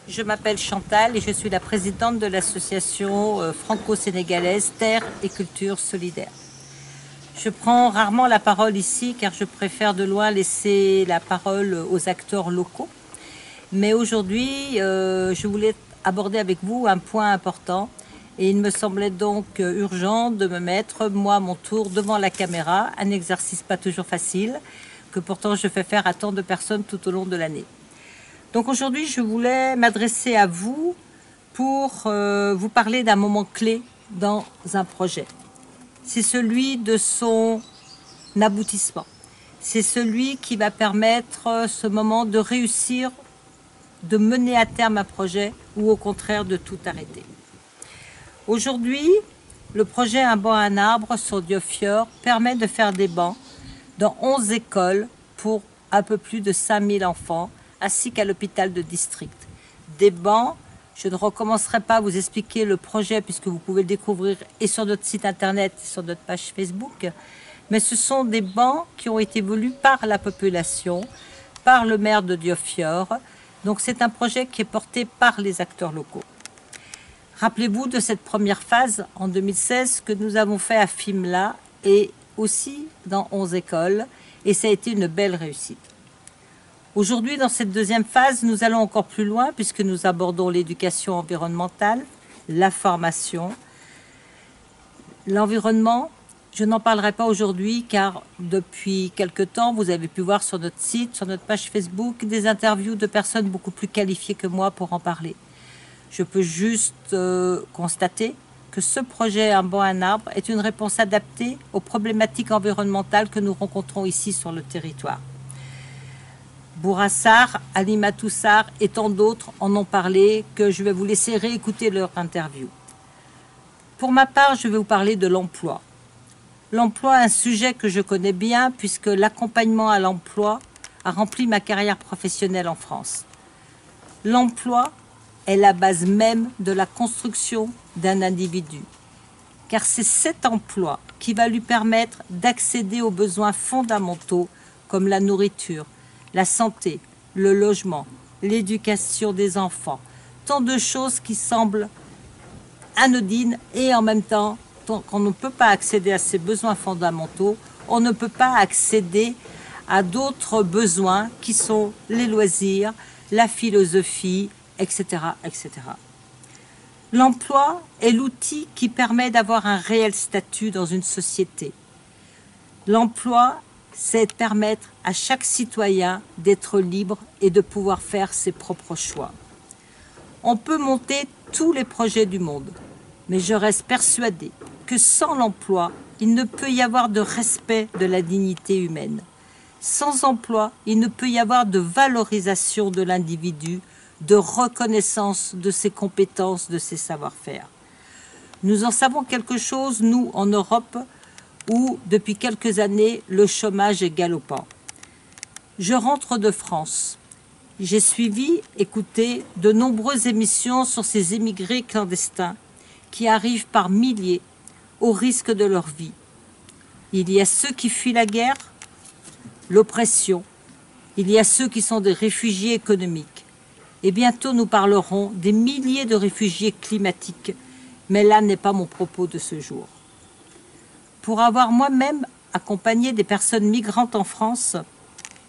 Je m'appelle Chantal et je suis la présidente de l'association franco-sénégalaise Terre et Culture Solidaire. Je prends rarement la parole ici car je préfère de loin laisser la parole aux acteurs locaux. Mais aujourd'hui, je voulais aborder avec vous un point important et il me semblait donc urgent de me mettre, moi à mon tour, devant la caméra, un exercice pas toujours facile, que pourtant je fais faire à tant de personnes tout au long de l'année. Donc aujourd'hui, je voulais m'adresser à vous pour vous parler d'un moment clé dans un projet. C'est celui de son aboutissement. C'est celui qui va permettre ce moment de réussir, de mener à terme un projet ou au contraire de tout arrêter. Aujourd'hui, le projet Un banc, un arbre sur Diofior permet de faire des bancs dans 11 écoles pour un peu plus de 5000 enfants ainsi qu'à l'hôpital de district. Des bancs, je ne recommencerai pas à vous expliquer le projet puisque vous pouvez le découvrir et sur notre site internet et sur notre page Facebook, mais ce sont des bancs qui ont été voulus par la population, par le maire de Diofior. Donc c'est un projet qui est porté par les acteurs locaux. Rappelez-vous de cette première phase en 2016 que nous avons fait à Fimela et aussi dans 11 écoles et ça a été une belle réussite. Aujourd'hui, dans cette deuxième phase, nous allons encore plus loin puisque nous abordons l'éducation environnementale, la formation, l'environnement. Je n'en parlerai pas aujourd'hui car depuis quelque temps, vous avez pu voir sur notre site, sur notre page Facebook, des interviews de personnes beaucoup plus qualifiées que moi pour en parler. Je peux juste constater que ce projet Un banc, un arbre est une réponse adaptée aux problématiques environnementales que nous rencontrons ici sur le territoire. Bourassa, Alimatou Sarr et tant d'autres en ont parlé, que je vais vous laisser réécouter leur interview. Pour ma part, je vais vous parler de l'emploi. L'emploi est un sujet que je connais bien puisque l'accompagnement à l'emploi a rempli ma carrière professionnelle en France. L'emploi est la base même de la construction d'un individu, car c'est cet emploi qui va lui permettre d'accéder aux besoins fondamentaux comme la nourriture, la santé, le logement, l'éducation des enfants, tant de choses qui semblent anodines et en même temps, tant qu'on ne peut pas accéder à ces besoins fondamentaux, on ne peut pas accéder à d'autres besoins qui sont les loisirs, la philosophie, etc., etc. L'emploi est l'outil qui permet d'avoir un réel statut dans une société. L'emploi, c'est permettre à chaque citoyen d'être libre et de pouvoir faire ses propres choix. On peut monter tous les projets du monde, mais je reste persuadée que sans l'emploi, il ne peut y avoir de respect de la dignité humaine. Sans emploi, il ne peut y avoir de valorisation de l'individu, de reconnaissance de ses compétences, de ses savoir-faire. Nous en savons quelque chose, nous, en Europe, où, depuis quelques années, le chômage est galopant. Je rentre de France. J'ai suivi, écouté de nombreuses émissions sur ces émigrés clandestins qui arrivent par milliers au risque de leur vie. Il y a ceux qui fuient la guerre, l'oppression. Il y a ceux qui sont des réfugiés économiques. Et bientôt, nous parlerons des milliers de réfugiés climatiques. Mais là n'est pas mon propos de ce jour. Pour avoir moi-même accompagné des personnes migrantes en France,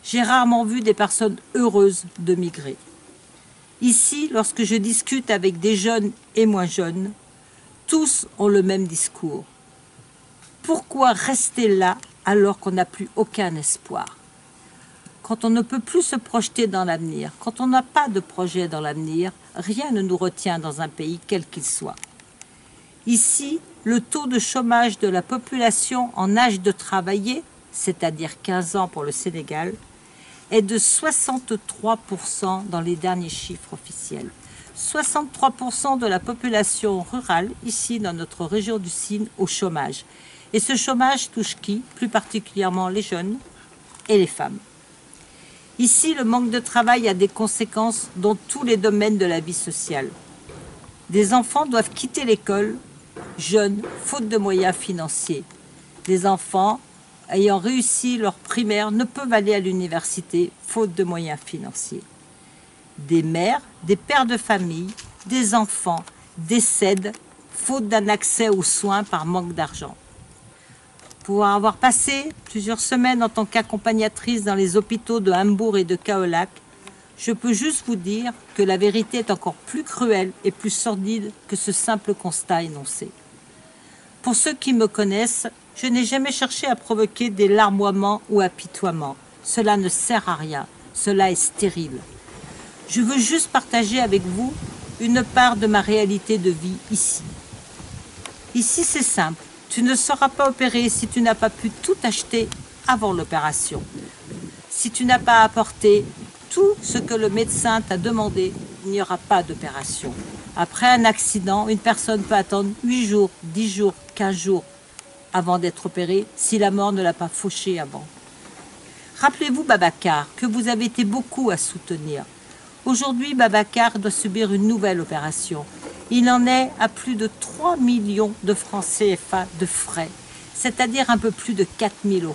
j'ai rarement vu des personnes heureuses de migrer. Ici, lorsque je discute avec des jeunes et moins jeunes, tous ont le même discours. Pourquoi rester là alors qu'on n'a plus aucun espoir? Quand on ne peut plus se projeter dans l'avenir, quand on n'a pas de projet dans l'avenir, rien ne nous retient dans un pays quel qu'il soit. Ici, le taux de chômage de la population en âge de travailler, c'est-à-dire 15 ans pour le Sénégal, est de 63% dans les derniers chiffres officiels. 63% de la population rurale, ici dans notre région du Sine, au chômage. Et ce chômage touche qui? Plus particulièrement les jeunes et les femmes. Ici, le manque de travail a des conséquences dans tous les domaines de la vie sociale. Des enfants doivent quitter l'école jeunes, faute de moyens financiers. Des enfants ayant réussi leur primaire ne peuvent aller à l'université, faute de moyens financiers. des mères, des pères de famille, des enfants décèdent faute d'un accès aux soins par manque d'argent. Pour avoir passé plusieurs semaines en tant qu'accompagnatrice dans les hôpitaux de Hambourg et de Kaolack, je peux juste vous dire que la vérité est encore plus cruelle et plus sordide que ce simple constat énoncé. Pour ceux qui me connaissent, je n'ai jamais cherché à provoquer des larmoiements ou apitoiements. Cela ne sert à rien, cela est stérile. Je veux juste partager avec vous une part de ma réalité de vie ici. Ici, c'est simple. Tu ne seras pas opéré si tu n'as pas pu tout acheter avant l'opération. Si tu n'as pas apporté tout ce que le médecin t'a demandé, il n'y aura pas d'opération. Après un accident, une personne peut attendre 8 jours, 10 jours, 15 jours avant d'être opérée si la mort ne l'a pas fauché avant. Rappelez-vous Babacar, que vous avez été beaucoup à soutenir. Aujourd'hui, Babacar doit subir une nouvelle opération. Il en est à plus de 3 millions de francs CFA de frais, c'est-à-dire un peu plus de 4 000 €.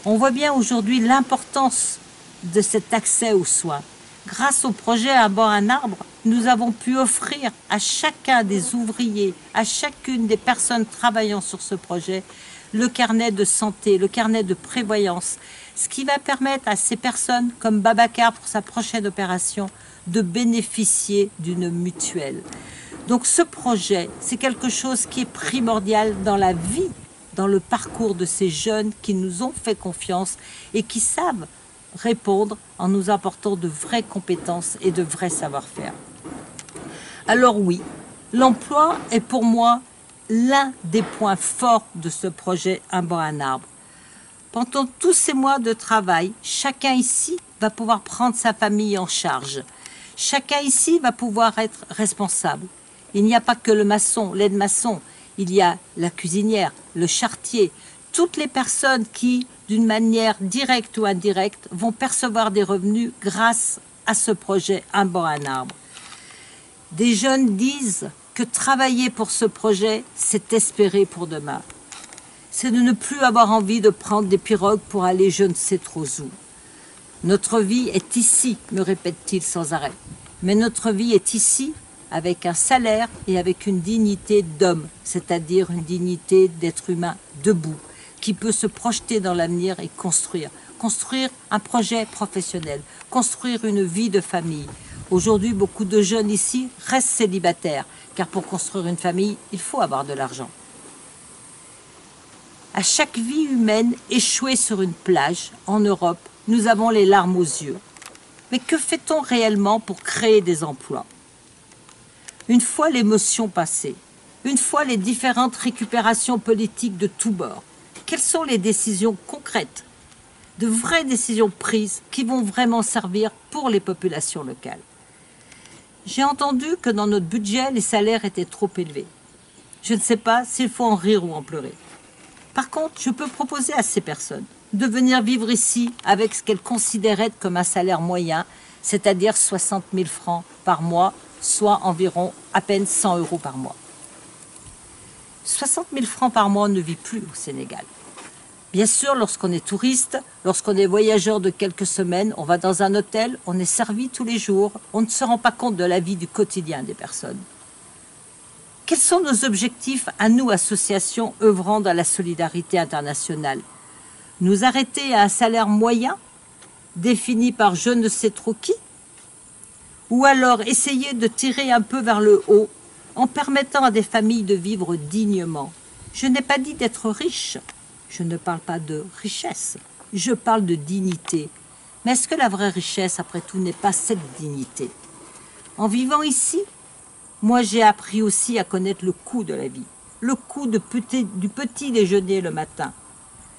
On voit bien aujourd'hui l'importance de cet accès aux soins. Grâce au projet Un banc, un arbre, nous avons pu offrir à chacun des ouvriers, à chacune des personnes travaillant sur ce projet, le carnet de santé, le carnet de prévoyance, ce qui va permettre à ces personnes, comme Babacar pour sa prochaine opération, de bénéficier d'une mutuelle. Donc ce projet, c'est quelque chose qui est primordial dans la vie, dans le parcours de ces jeunes qui nous ont fait confiance et qui savent répondre en nous apportant de vraies compétences et de vrais savoir-faire. Alors oui, l'emploi est pour moi l'un des points forts de ce projet Un banc, un arbre. Pendant tous ces mois de travail, chacun ici va pouvoir prendre sa famille en charge. Chacun ici va pouvoir être responsable. Il n'y a pas que le maçon, l'aide-maçon, il y a la cuisinière, le charretier, toutes les personnes qui, d'une manière directe ou indirecte, vont percevoir des revenus grâce à ce projet Un banc, un arbre. Des jeunes disent que travailler pour ce projet, c'est espérer pour demain. C'est de ne plus avoir envie de prendre des pirogues pour aller je ne sais trop où. Notre vie est ici, me répète-t-il sans arrêt. Mais notre vie est ici avec un salaire et avec une dignité d'homme, c'est-à-dire une dignité d'être humain debout, qui peut se projeter dans l'avenir et construire. Construire un projet professionnel, construire une vie de famille. Aujourd'hui, beaucoup de jeunes ici restent célibataires, car pour construire une famille, il faut avoir de l'argent. À chaque vie humaine échouée sur une plage, en Europe, nous avons les larmes aux yeux. Mais que fait-on réellement pour créer des emplois? Une fois l'émotion passée, une fois les différentes récupérations politiques de tous bords, quelles sont les décisions concrètes, de vraies décisions prises qui vont vraiment servir pour les populations locales? J'ai entendu que dans notre budget, les salaires étaient trop élevés. Je ne sais pas s'il faut en rire ou en pleurer. Par contre, je peux proposer à ces personnes de venir vivre ici avec ce qu'elles considéraient comme un salaire moyen, c'est-à-dire 60 000 francs par mois, soit environ à peine 100 € par mois. 60 000 francs par mois ne vit plus au Sénégal. Bien sûr, lorsqu'on est touriste, lorsqu'on est voyageur de quelques semaines, on va dans un hôtel, on est servi tous les jours, on ne se rend pas compte de la vie du quotidien des personnes. Quels sont nos objectifs à nous, associations œuvrant dans la solidarité internationale? Nous arrêter à un salaire moyen, défini par je ne sais trop qui? Ou alors essayer de tirer un peu vers le haut, en permettant à des familles de vivre dignement? Je n'ai pas dit d'être riche, je ne parle pas de richesse, je parle de dignité. Mais est-ce que la vraie richesse, après tout, n'est pas cette dignité? En vivant ici, moi j'ai appris aussi à connaître le coût de la vie, le coût du petit déjeuner le matin,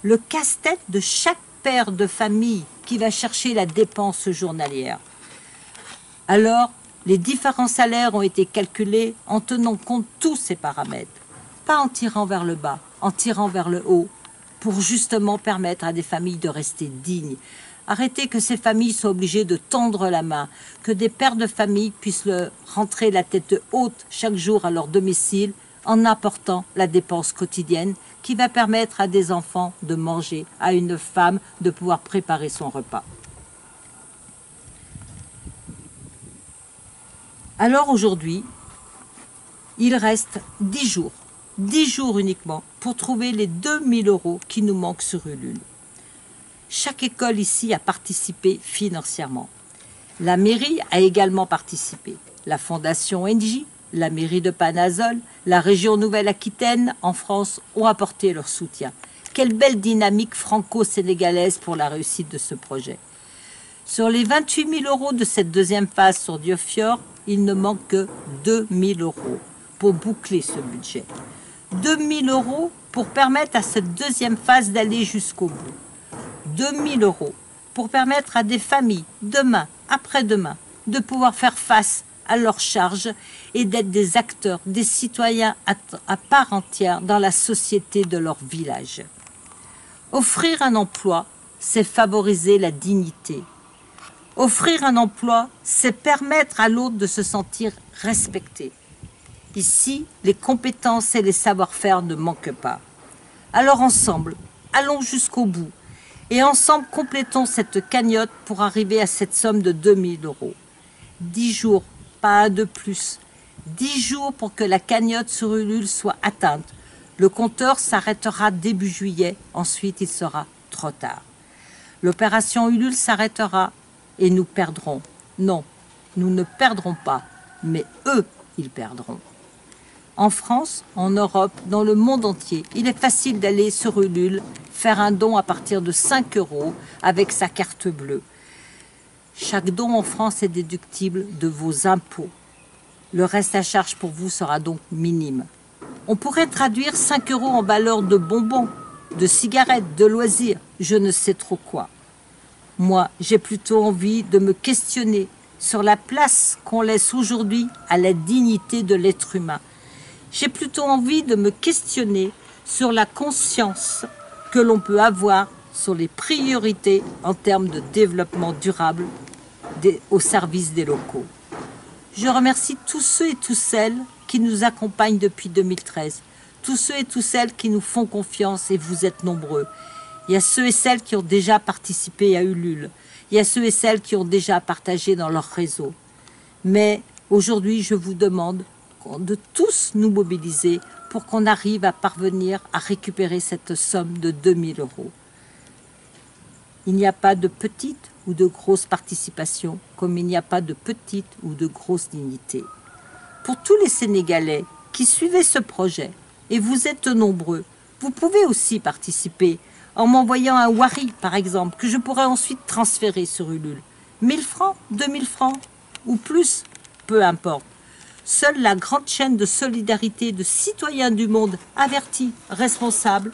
le casse-tête de chaque père de famille qui va chercher la dépense journalière. Alors, les différents salaires ont été calculés en tenant compte de tous ces paramètres, pas en tirant vers le bas, en tirant vers le haut, pour justement permettre à des familles de rester dignes. Arrêter que ces familles soient obligées de tendre la main, que des pères de famille puissent rentrer la tête haute chaque jour à leur domicile en apportant la dépense quotidienne qui va permettre à des enfants de manger, à une femme de pouvoir préparer son repas. Alors aujourd'hui, il reste 10 jours uniquement, pour trouver les 2000 € qui nous manquent sur Ulule. Chaque école ici a participé financièrement. La mairie a également participé. La fondation Engie, la mairie de Panazol, la région Nouvelle-Aquitaine en France ont apporté leur soutien. Quelle belle dynamique franco-sénégalaise pour la réussite de ce projet. Sur les 28 000 € de cette deuxième phase sur Diofior, il ne manque que 2000 € pour boucler ce budget. 2000 € pour permettre à cette deuxième phase d'aller jusqu'au bout. 2000 € pour permettre à des familles, demain, après-demain, de pouvoir faire face à leurs charges et d'être des acteurs, des citoyens à part entière dans la société de leur village. Offrir un emploi, c'est favoriser la dignité. Offrir un emploi, c'est permettre à l'autre de se sentir respecté. Ici, les compétences et les savoir-faire ne manquent pas. Alors ensemble, allons jusqu'au bout et ensemble complétons cette cagnotte pour arriver à cette somme de 2000 €. 10 jours, pas un de plus. 10 jours pour que la cagnotte sur Ulule soit atteinte. Le compteur s'arrêtera début juillet, ensuite il sera trop tard. L'opération Ulule s'arrêtera et nous perdrons. Non, nous ne perdrons pas, mais eux, ils perdront. En France, en Europe, dans le monde entier, il est facile d'aller sur Ulule, faire un don à partir de 5 € avec sa carte bleue. Chaque don en France est déductible de vos impôts. Le reste à charge pour vous sera donc minime. On pourrait traduire 5 € en valeur de bonbons, de cigarettes, de loisirs, je ne sais trop quoi. Moi, j'ai plutôt envie de me questionner sur la place qu'on laisse aujourd'hui à la dignité de l'être humain. J'ai plutôt envie de me questionner sur la conscience que l'on peut avoir sur les priorités en termes de développement durable au service des locaux. Je remercie tous ceux et toutes celles qui nous accompagnent depuis 2013, tous ceux et toutes celles qui nous font confiance, et vous êtes nombreux. Il y a ceux et celles qui ont déjà participé à Ulule, il y a ceux et celles qui ont déjà partagé dans leur réseau. Mais aujourd'hui, je vous demande de tous nous mobiliser pour qu'on arrive à parvenir à récupérer cette somme de 2000 €. Il n'y a pas de petite ou de grosse participation, comme il n'y a pas de petite ou de grosse dignité. Pour tous les Sénégalais qui suivez ce projet, et vous êtes nombreux, vous pouvez aussi participer en m'envoyant un Wari, par exemple, que je pourrais ensuite transférer sur Ulule. 1000 francs, 2000 francs ou plus, peu importe. Seule la grande chaîne de solidarité de citoyens du monde avertis, responsables,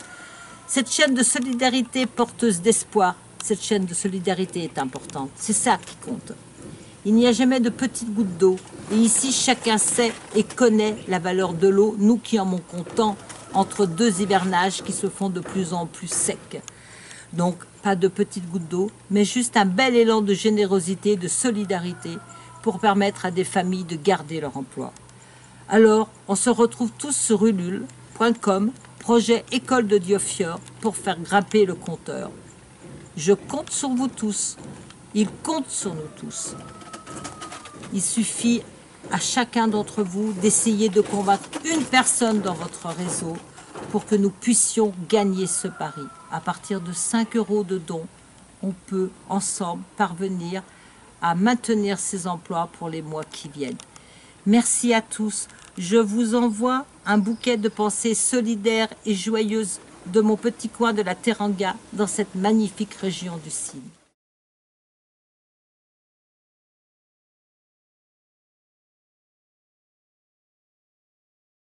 cette chaîne de solidarité porteuse d'espoir, cette chaîne de solidarité est importante. C'est ça qui compte. Il n'y a jamais de petites gouttes d'eau. Et ici, chacun sait et connaît la valeur de l'eau, nous qui en manquons tant entre deux hivernages qui se font de plus en plus secs. Donc, pas de petites gouttes d'eau, mais juste un bel élan de générosité, de solidarité, pour permettre à des familles de garder leur emploi. Alors, on se retrouve tous sur ulule.com, projet École de Diofior, pour faire grimper le compteur. Je compte sur vous tous. Il compte sur nous tous. Il suffit à chacun d'entre vous d'essayer de convaincre une personne dans votre réseau pour que nous puissions gagner ce pari. À partir de 5 € de dons, on peut ensemble parvenir à maintenir ces emplois pour les mois qui viennent. Merci à tous. Je vous envoie un bouquet de pensées solidaires et joyeuses de mon petit coin de la Teranga dans cette magnifique région du Sine.